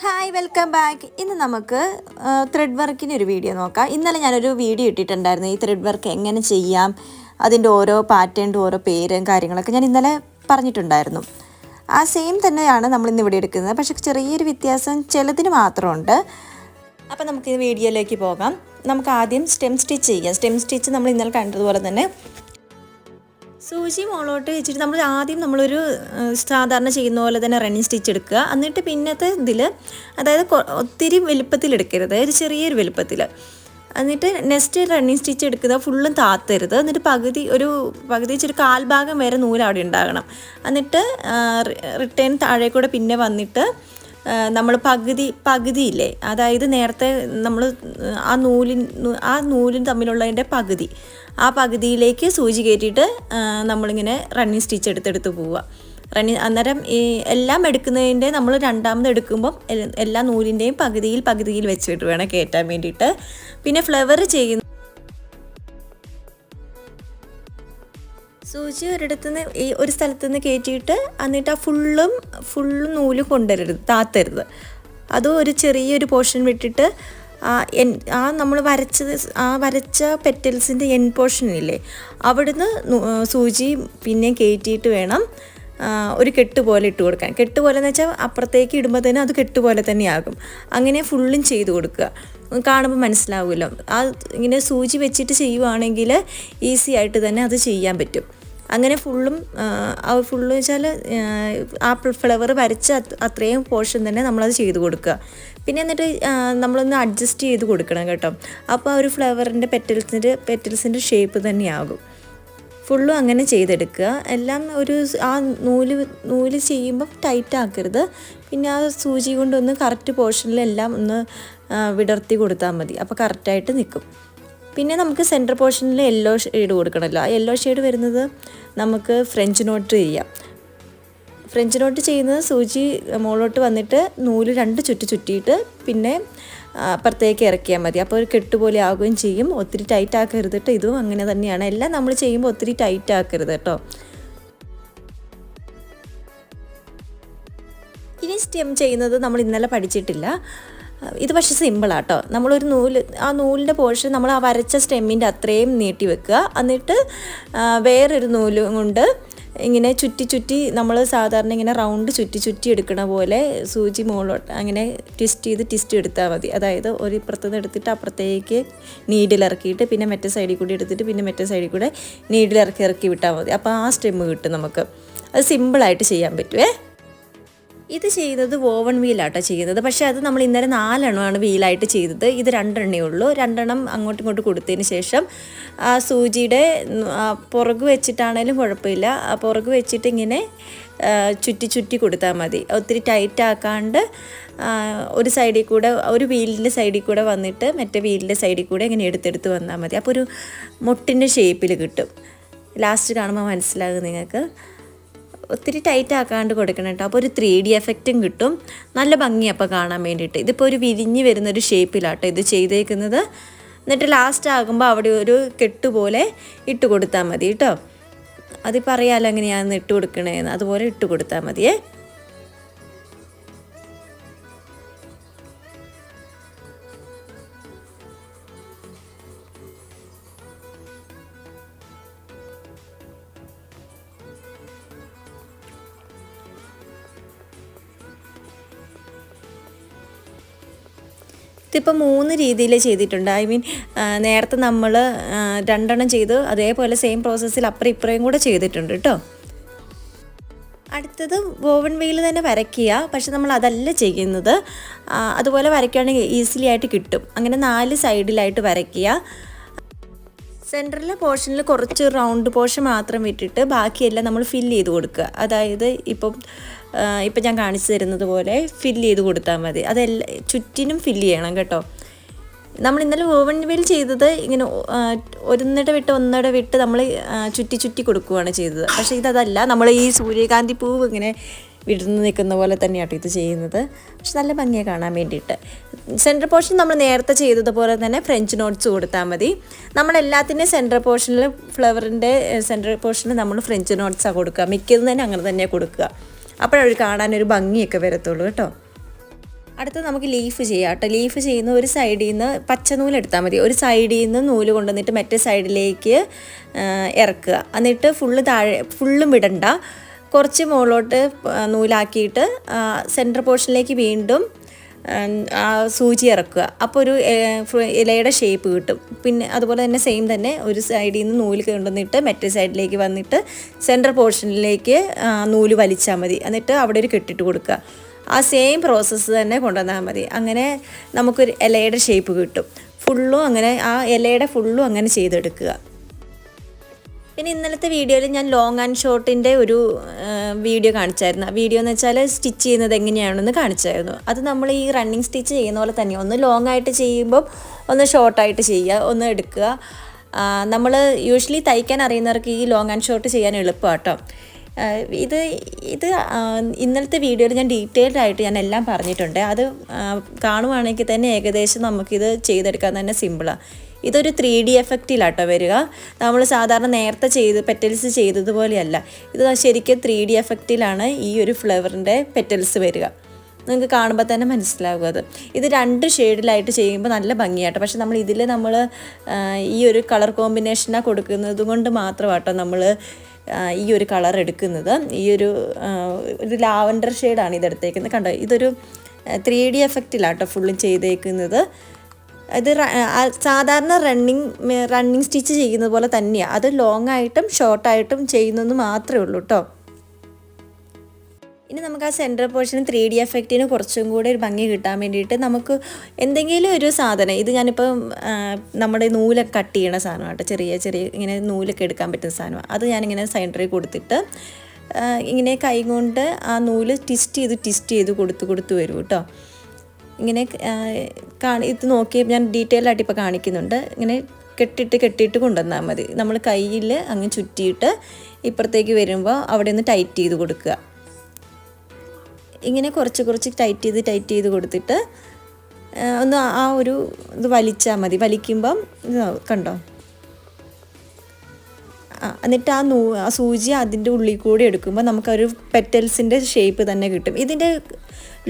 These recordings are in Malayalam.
Hi welcome back. ഇന്ന് നമുക്ക് ത്രെഡ് വർക്കിന് ഒരു വീഡിയോ നോക്കാം. ഇന്നലെ ഞാനൊരു വീഡിയോ ഇട്ടിട്ടുണ്ടായിരുന്നു ഈ ത്രെഡ് വർക്ക് എങ്ങനെ ചെയ്യാം, അതിൻ്റെ ഓരോ പാറ്റേണും ഓരോ പേരും കാര്യങ്ങളൊക്കെ ഞാൻ ഇന്നലെ പറഞ്ഞിട്ടുണ്ടായിരുന്നു. ആ സെയിം തന്നെയാണ് നമ്മളിന്ന് ഇവിടെ എടുക്കുന്നത്, പക്ഷേ ചെറിയൊരു വ്യത്യാസം ചിലതിന് മാത്രമുണ്ട്. അപ്പോൾ നമുക്ക് ഈ വീഡിയോയിലേക്ക് പോകാം. നമുക്ക് ആദ്യം സ്റ്റെം സ്റ്റിച്ച് ചെയ്യാം. സ്റ്റെം സ്റ്റിച്ച് നമ്മൾ ഇന്നലെ കണ്ടതുപോലെ തന്നെ സൂചി മുകളിലോട്ട് വെച്ചിട്ട് നമ്മളൊരു സാധാരണ ചെയ്യുന്ന പോലെ തന്നെ റണ്ണിങ് സ്റ്റിച്ച് എടുക്കുക. എന്നിട്ട് പിന്നത്തെ ഇതിൽ അതായത് ഒത്തിരി വലുപ്പത്തിൽ എടുക്കരുത്, ഒരു ചെറിയൊരു വലുപ്പത്തിൽ. എന്നിട്ട് നെക്സ്റ്റ് റണ്ണിങ് സ്റ്റിച്ച് എടുക്കുക, ഫുള്ളും താത്തരുത്. എന്നിട്ട് പകുതി വെച്ചൊരു കാൽഭാഗം വരെ നൂല് അവിടെ ഉണ്ടാകണം. എന്നിട്ട് റിട്ടേൺ താഴെ കൂടെ പിന്നെ വന്നിട്ട് നമ്മൾ പകുതിയില്ലേ, അതായത് നേരത്തെ നമ്മൾ ആ നൂലും തമ്മിലുള്ളതിൻ്റെ ആ പകുതിയിലേക്ക് സൂചി കയറ്റിയിട്ട് നമ്മളിങ്ങനെ റണ്ണിങ് സ്റ്റിച്ച് എടുത്തെടുത്ത് പോവുക. അന്നേരം ഈ എല്ലാം എടുക്കുന്നതിൻ്റെ നമ്മൾ രണ്ടാമത് എടുക്കുമ്പം എല്ലാ നൂലിൻ്റെയും പകുതിയിൽ വെച്ചിട്ട് വേണം കയറ്റാൻ വേണ്ടിയിട്ട്. പിന്നെ ഫ്ലവർ ചെയ്യുന്ന സൂചി ഒരു സ്ഥലത്തുനിന്ന് കയറ്റിയിട്ട് എന്നിട്ട് ആ ഫുള്ളും നൂല് കൊണ്ടുവരരുത്, താത്തരുത്. അതും ഒരു ചെറിയൊരു പോർഷൻ വിട്ടിട്ട് നമ്മൾ വരച്ച പെറ്റൽസിൻ്റെ എൻ പോർഷനില്ലേ, അവിടുന്ന് സൂചി പിന്നെ കയറ്റിയിട്ട് വേണം ഒരു കെട്ട് പോലെ ഇട്ട് കൊടുക്കാൻ. കെട്ട് പോലെ എന്ന് വെച്ചാൽ അപ്പുറത്തേക്ക് ഇടുമ്പോൾ തന്നെ അത് കെട്ട് പോലെ തന്നെയാകും. അങ്ങനെ ഫുള്ളും ചെയ്ത് കൊടുക്കുക. കാണുമ്പോൾ മനസ്സിലാവുമല്ലോ. ഇങ്ങനെ സൂചി വെച്ചിട്ട് ചെയ്യുവാണെങ്കിൽ ഈസി ആയിട്ട് തന്നെ അത് ചെയ്യാൻ പറ്റും. അങ്ങനെ ഫുള്ള് വെച്ചാൽ ആ ഫ്ലവർ വരച്ച അത്രയും പോർഷൻ തന്നെ നമ്മളത് ചെയ്ത് കൊടുക്കുക. പിന്നെ എന്നിട്ട് നമ്മളൊന്ന് അഡ്ജസ്റ്റ് ചെയ്ത് കൊടുക്കണം കേട്ടോ. അപ്പോൾ ആ ഒരു ഫ്ലവറിൻ്റെ പെറ്റൽസിൻ്റെ ഷേപ്പ് തന്നെയാകും. ഫുള്ളും അങ്ങനെ ചെയ്തെടുക്കുക. എല്ലാം ആ നൂല് ചെയ്യുമ്പം ടൈറ്റ് ആക്കരുത്. പിന്നെ ആ സൂചി കൊണ്ടൊന്ന് കറക്റ്റ് പോർഷനിലെല്ലാം ഒന്ന് വിടർത്തി കൊടുത്താൽ മതി. അപ്പോൾ കറക്റ്റായിട്ട് നിൽക്കും. പിന്നെ നമുക്ക് സെൻറ്റർ പോർഷനിൽ യെല്ലോ ഷെയ്ഡ് കൊടുക്കണമല്ലോ. ആ യെല്ലോ ഷെയ്ഡ് വരുന്നത് നമുക്ക് ഫ്രഞ്ച് നോട്ട് ചെയ്യാം. ഫ്രഞ്ച് നോട്ട് ചെയ്യുന്നത് സൂചി മുകളിലോട്ട് വന്നിട്ട് നൂല് 2 ചുറ്റിയിട്ട് പിന്നെ അപ്പുറത്തേക്ക് ഇറക്കിയാൽ മതി. അപ്പോൾ ഒരു കെട്ടുപോലെ ആവുകയും ചെയ്യും. ഒത്തിരി ടൈറ്റ് ആക്കരുത് കേട്ടോ. ഇതും അങ്ങനെ തന്നെയാണ്. എല്ലാം നമ്മൾ ചെയ്യുമ്പോൾ ഒത്തിരി ടൈറ്റ് ആക്കരുത് കേട്ടോ. ഇനി സ്റ്റെം ചെയ്യുന്നത് നമ്മൾ ഇന്നലെ പഠിച്ചിട്ടില്ല. ഇത് പക്ഷേ സിമ്പിളാട്ടോ. നമ്മളൊരു ആ നൂലിൻ്റെ പോർഷൻ നമ്മൾ ആ വരച്ച സ്റ്റെമ്മിൻ്റെ അത്രയും നീട്ടി വെക്കുക. എന്നിട്ട് വേറൊരു നൂല് കൊണ്ട് ഇങ്ങനെ ചുറ്റി നമ്മൾ സാധാരണ ഇങ്ങനെ റൗണ്ട് ചുറ്റി എടുക്കണ പോലെ സൂചി മുകളിലോട്ട് അങ്ങനെ ട്വിസ്റ്റ് എടുത്താൽ മതി. അതായത് ഒരു ഇപ്പുറത്തുനിന്ന് എടുത്തിട്ട് അപ്പുറത്തേക്ക് നീഡിലിറക്കിയിട്ട് പിന്നെ മറ്റേ സൈഡിൽ കൂടി എടുത്തിട്ട് പിന്നെ മറ്റേ സൈഡിൽ കൂടെ നീഡിലിറക്കി വിട്ടാൽ മതി. അപ്പോൾ ആ സ്റ്റെമ്മ് കിട്ടും നമുക്ക്. അത് സിമ്പിളായിട്ട് ചെയ്യാൻ പറ്റുമേ. ഇത് ചെയ്യുന്നത് വോവൺ വീലാട്ടോ ചെയ്യുന്നത്. പക്ഷേ അത് നമ്മൾ ഇന്നലെ 4 എണ്ണമാണ് വീലായിട്ട് ചെയ്തത്. ഇത് 2 എണ്ണേ ഉള്ളൂ. 2 എണ്ണം അങ്ങോട്ടും ഇങ്ങോട്ടും കൊടുത്തതിന് ശേഷം ആ സൂചിയുടെ പുറക് വെച്ചിട്ടാണേലും കുഴപ്പമില്ല. ആ പുറക് വെച്ചിട്ട് ഇങ്ങനെ ചുറ്റി കൊടുത്താൽ മതി. ഒത്തിരി ടൈറ്റ് ആക്കാണ്ട് ഒരു സൈഡിൽ കൂടെ, ഒരു വീലിൻ്റെ സൈഡിൽ കൂടെ വന്നിട്ട് മറ്റേ വീലിൻ്റെ സൈഡിൽ കൂടെ ഇങ്ങനെ എടുത്തെടുത്ത് വന്നാൽ മതി. അപ്പോൾ ഒരു മുട്ടിൻ്റെ ഷേപ്പിൽ കിട്ടും. ലാസ്റ്റ് കാണുമ്പോൾ മനസ്സിലാകും നിങ്ങൾക്ക്. ഒത്തിരി ടൈറ്റ് ആക്കാണ്ട് കൊടുക്കണം കേട്ടോ. അപ്പോൾ ഒരു 3D എഫക്റ്റും കിട്ടും. നല്ല ഭംഗി അപ്പോൾ കാണാൻ വേണ്ടിയിട്ട്. ഇതിപ്പോൾ ഒരു വിരിഞ്ഞ് വരുന്നൊരു ഷേപ്പിലാട്ടോ ഇത് ചെയ്തേക്കുന്നത്. എന്നിട്ട് ലാസ്റ്റ് ആകുമ്പോൾ അവിടെ ഒരു കെട്ടുപോലെ ഇട്ട് കൊടുത്താൽ മതി കേട്ടോ. അതിപ്പോൾ അറിയാമല്ലോ എങ്ങനെയാണെന്ന് ഇട്ട് കൊടുക്കണേന്ന്. അതുപോലെ ഇട്ട് കൊടുത്താൽ മതിയേ. ഇതിപ്പോൾ 3 രീതിയിൽ ചെയ്തിട്ടുണ്ട്. നേരത്തെ നമ്മൾ 2 എണ്ണം ചെയ്ത് അതേപോലെ സെയിം പ്രോസസ്സിൽ അപ്പുറം ഇപ്പുറയും കൂടെ ചെയ്തിട്ടുണ്ട് കേട്ടോ. അടുത്തത് വോവൺ വീൽ തന്നെ വരയ്ക്കുക. പക്ഷെ നമ്മൾ അതല്ല ചെയ്യുന്നത്. അതുപോലെ വരയ്ക്കുകയാണെങ്കിൽ ഈസിലി ആയിട്ട് കിട്ടും. അങ്ങനെ 4 സൈഡിലായിട്ട് വരയ്ക്കുക. സെൻറ്ററിലെ പോർഷനിൽ കുറച്ച് റൗണ്ട് പോർഷൻ മാത്രം വിട്ടിട്ട് ബാക്കിയെല്ലാം നമ്മൾ ഫില്ല് ചെയ്ത് കൊടുക്കുക. അതായത് ഇപ്പം ഞാൻ കാണിച്ചു തരുന്നത് പോലെ ഫില്ല് ചെയ്ത് കൊടുത്താൽ മതി. അതെല്ലാം ചുറ്റിനും ഫില്ല് ചെയ്യണം കേട്ടോ. നമ്മൾ ഇന്നലെ വോവൺ വീൽ ചെയ്തത് ഇങ്ങനെ ഒന്നിട വിട്ട് നമ്മൾ ചുറ്റി കൊടുക്കുകയാണ് ചെയ്തത്. പക്ഷേ ഇതല്ല, നമ്മൾ ഈ സൂര്യകാന്തി പൂവ് ഇങ്ങനെ വിടർന്ന് നിൽക്കുന്ന പോലെ തന്നെയാട്ടോ ഇത് ചെയ്യുന്നത്. പക്ഷെ നല്ല ഭംഗിയാണ് കാണാൻ വേണ്ടിയിട്ട്. സെൻറ്റർ പോർഷൻ നമ്മൾ നേരത്തെ ചെയ്തതുപോലെ തന്നെ ഫ്രഞ്ച് നോട്ട്സ് കൊടുത്താൽ മതി. നമ്മളെല്ലാത്തിൻ്റെയും സെൻറ്റർ പോർഷനിൽ ഫ്ലവറിൻ്റെ സെൻറ്റർ പോർഷനിൽ നമ്മൾ ഫ്രഞ്ച് നോട്ട്സാണ് കൊടുക്കുക. മിക്കതും തന്നെ അങ്ങനെ തന്നെ കൊടുക്കുക. അപ്പോഴവർ കാണാനൊരു ഭംഗിയൊക്കെ വരത്തുള്ളൂ കേട്ടോ. അടുത്ത നമുക്ക് ലീഫ് ചെയ്യാം കേട്ടോ. ലീഫ് ചെയ്യുന്ന ഒരു സൈഡിൽ നിന്ന് പച്ച നൂലെടുത്താൽ മതി. ഒരു സൈഡിൽ നിന്ന് നൂല് കൊണ്ടുവന്നിട്ട് മറ്റേ സൈഡിലേക്ക് ഇറക്കുക. എന്നിട്ട് ഫുള്ളും വിടണ്ട, കുറച്ച് മുകളിലോട്ട് നൂലാക്കിയിട്ട് സെൻറ്റർ പോർഷനിലേക്ക് വീണ്ടും സൂചി ഇറക്കുക. അപ്പോൾ ഒരു ഇലയുടെ ഷേപ്പ് കിട്ടും. പിന്നെ അതുപോലെ തന്നെ സെയിം തന്നെ ഒരു സൈഡിൽ നിന്ന് നൂല് കൊണ്ടുവന്നിട്ട് മറ്റേ സൈഡിലേക്ക് വന്നിട്ട് സെൻറ്റർ പോർഷനിലേക്ക് നൂല് വലിച്ചാൽ മതി. എന്നിട്ട് അവിടെ ഒരു കെട്ടിട്ട് കൊടുക്കുക. ആ സെയിം പ്രോസസ്സ് തന്നെ കൊണ്ടുവന്നാൽ മതി. അങ്ങനെ നമുക്കൊരു ഇലയുടെ ഷേപ്പ് കിട്ടും. ഫുള്ളും അങ്ങനെ ആ ഇലയുടെ ഫുള്ളും അങ്ങനെ ചെയ്തെടുക്കുക. പിന്നെ ഇന്നലത്തെ വീഡിയോയിൽ ഞാൻ ലോങ് ആൻഡ് ഷോർട്ടിൻ്റെ ഒരു വീഡിയോ കാണിച്ചായിരുന്നു. വീഡിയോ എന്ന് വെച്ചാൽ സ്റ്റിച്ച് ചെയ്യുന്നത് എങ്ങനെയാണെന്ന് കാണിച്ചായിരുന്നു. അത് നമ്മൾ ഈ റണ്ണിങ് സ്റ്റിച്ച് ചെയ്യുന്ന പോലെ തന്നെ ഒന്ന് ലോങ് ആയിട്ട് ചെയ്യുമ്പം ഒന്ന് ഷോർട്ടായിട്ട് ചെയ്യുക, ഒന്ന് എടുക്കുക. നമ്മൾ യൂഷ്വലി തയ്ക്കാൻ അറിയുന്നവർക്ക് ഈ ലോങ് ആൻഡ് ഷോർട്ട് ചെയ്യാൻ എളുപ്പമാണ് കേട്ടോ. ഇത് ഇന്നലത്തെ വീഡിയോയിൽ ഞാൻ ഡീറ്റെയിൽഡ് ആയിട്ട് ഞാൻ എല്ലാം പറഞ്ഞിട്ടുണ്ട്. അത് കാണുവാണെങ്കിൽ തന്നെ ഏകദേശം നമുക്കിത് ചെയ്തെടുക്കാൻ തന്നെ സിമ്പിളാണ്. ഇതൊരു 3D എഫക്റ്റിലാട്ടോ വരിക. നമ്മൾ സാധാരണ നേരത്തെ പെറ്റൽസ് ചെയ്തതുപോലെയല്ല. ഇത് ശരിക്കും 3D എഫക്റ്റിലാണ് ഈ ഒരു ഫ്ലവറിൻ്റെ പെറ്റൽസ് വരിക. നിങ്ങൾക്ക് കാണുമ്പോൾ തന്നെ മനസ്സിലാകും അത്. ഇത് 2 ഷെയ്ഡിലായിട്ട് ചെയ്യുമ്പോൾ നല്ല ഭംഗിയാട്ടോ. പക്ഷെ നമ്മൾ ഇതിൽ ഈ ഒരു കളർ കോമ്പിനേഷനാണ് കൊടുക്കുന്നത് കൊണ്ട് മാത്രമാട്ടോ നമ്മൾ ഈ ഒരു കളർ എടുക്കുന്നത്. ഒരു ലാവൻഡർ ഷെയ്ഡാണ് ഇതെടുത്തേക്കുന്നത്. കണ്ടോ, ഇതൊരു 3D എഫക്റ്റിലാട്ടോ ഫുള്ളും ചെയ്തേക്കുന്നത്. ഇത് സാധാരണ റണ്ണിങ് സ്റ്റിച്ച് ചെയ്യുന്നത് പോലെ തന്നെയാണ്. അത് ലോങ് ആയിട്ടും ഷോർട്ടായിട്ടും ചെയ്യുന്നത് മാത്രമേ ഉള്ളൂ കേട്ടോ. ഇനി നമുക്ക് ആ സെൻറ്റർ പോർഷൻ 3D എഫക്റ്റിന് കുറച്ചും കൂടെ ഒരു ഭംഗി കിട്ടാൻ വേണ്ടിയിട്ട് നമുക്ക് എന്തെങ്കിലും ഒരു സാധനം, ഇത് ഞാനിപ്പോൾ നമ്മുടെ നൂലൊക്കെ കട്ട് ചെയ്യണ സാധനമാട്ടോ, ചെറിയ ഇങ്ങനെ നൂലൊക്കെ എടുക്കാൻ പറ്റുന്ന സാധനമാണ്. അത് ഞാനിങ്ങനെ സെൻറ്ററിൽ കൊടുത്തിട്ട് ഇങ്ങനെ കൈ കൊണ്ട് ആ നൂല് ട്വിസ്റ്റ് ചെയ്ത് കൊടുത്ത് വരും കേട്ടോ. ഇങ്ങനെ ഇത് നോക്കി ഞാൻ ഡീറ്റെയിൽ ആയിട്ട് ഇപ്പോൾ കാണിക്കുന്നുണ്ട്. ഇങ്ങനെ കെട്ടിയിട്ട് കൊണ്ടുവന്നാൽ മതി. നമ്മൾ കയ്യിൽ അങ്ങ് ചുറ്റിയിട്ട് ഇപ്പുറത്തേക്ക് വരുമ്പോൾ അവിടെ ഒന്ന് ടൈറ്റ് ചെയ്ത് കൊടുക്കുക. ഇങ്ങനെ കുറച്ച് ടൈറ്റ് ചെയ്ത് കൊടുത്തിട്ട് ഒന്ന് ആ ഒരു ഇത് വലിച്ചാൽ മതി. വലിക്കുമ്പം കണ്ടോ, എന്നിട്ട് ആ സൂചി അതിൻ്റെ ഉള്ളിൽ കൂടി എടുക്കുമ്പോൾ നമുക്കൊരു പെറ്റൽസിൻ്റെ ഷേപ്പ് തന്നെ കിട്ടും. ഇതിൻ്റെ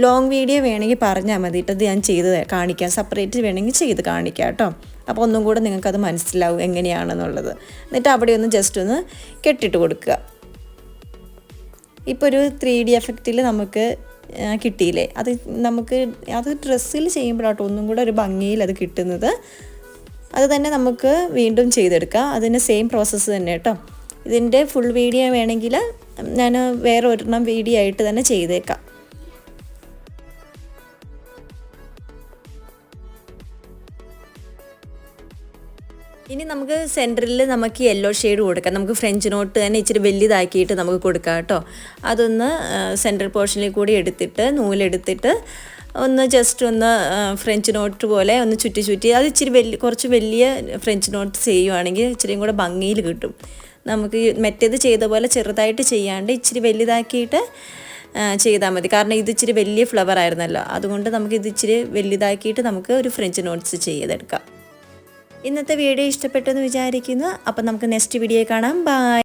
ലോങ് വീഡിയോ വേണമെങ്കിൽ പറഞ്ഞാൽ മതി കേട്ടോ. ഇത് ഞാൻ ചെയ്ത് കാണിക്കാം, സെപ്പറേറ്റ് വേണമെങ്കിൽ ചെയ്ത് കാണിക്കാം കേട്ടോ. അപ്പോൾ ഒന്നും കൂടെ നിങ്ങൾക്കത് മനസ്സിലാവും എങ്ങനെയാണെന്നുള്ളത്. എന്നിട്ട് അവിടെ ഒന്ന് ജസ്റ്റ് ഒന്ന് കെട്ടിട്ട് കൊടുക്കുക. ഇപ്പോൾ ഒരു 3D എഫക്റ്റിൽ നമുക്ക് കിട്ടിയില്ലേ. അത് ഡ്രസ്സിൽ ചെയ്യുമ്പോഴാട്ടോ ഒന്നും കൂടെ ഒരു ഭംഗിയിൽ അത് കിട്ടുന്നത്. അത് തന്നെ നമുക്ക് വീണ്ടും ചെയ്തെടുക്കാം. അതിന് സെയിം പ്രോസസ്സ് തന്നെ കേട്ടോ. ഇതിൻ്റെ ഫുൾ വീഡിയോ വേണമെങ്കിൽ ഞാൻ വേറെ ഒരെണ്ണം വീഡിയോ ആയിട്ട് തന്നെ ചെയ്തേക്കാം. ഇനി നമുക്ക് സെൻറ്ററിൽ നമുക്ക് യെല്ലോ ഷെയ്ഡ് കൊടുക്കാം. നമുക്ക് ഫ്രഞ്ച് നോട്ട് തന്നെ ഇച്ചിരി വലുതാക്കിയിട്ട് നമുക്ക് കൊടുക്കാം കേട്ടോ. അതൊന്ന് സെൻറ്റർ പോർഷനിൽ കൂടി എടുത്തിട്ട് നൂലെടുത്തിട്ട് ഒന്ന് ജസ്റ്റ് ഒന്ന് ഫ്രഞ്ച് നോട്ട് പോലെ ഒന്ന് ചുറ്റി അത് ഇച്ചിരി കുറച്ച് വലിയ ഫ്രഞ്ച് നോട്ട് ചെയ്യുവാണെങ്കിൽ ഇച്ചിരിയും കൂടെ ഭംഗിയിൽ കിട്ടും. നമുക്ക് മറ്റേത് ചെയ്ത പോലെ ചെറുതായിട്ട് ചെയ്യാണ്ട് ഇച്ചിരി വലുതാക്കിയിട്ട് ചെയ്താൽ മതി. കാരണം ഇത് ഇച്ചിരി വലിയ ഫ്ലവർ ആയിരുന്നല്ലോ, അതുകൊണ്ട് നമുക്ക് ഇത് ഇച്ചിരി വലുതാക്കിയിട്ട് നമുക്ക് ഒരു ഫ്രഞ്ച് നോട്ട്സ് ചെയ്തെടുക്കാം. ഇന്നത്തെ വീഡിയോ ഇഷ്ടപ്പെട്ടെന്ന് വിചാരിക്കുന്നു. അപ്പം നമുക്ക് നെക്സ്റ്റ് വീഡിയോ കാണാം. ബൈ.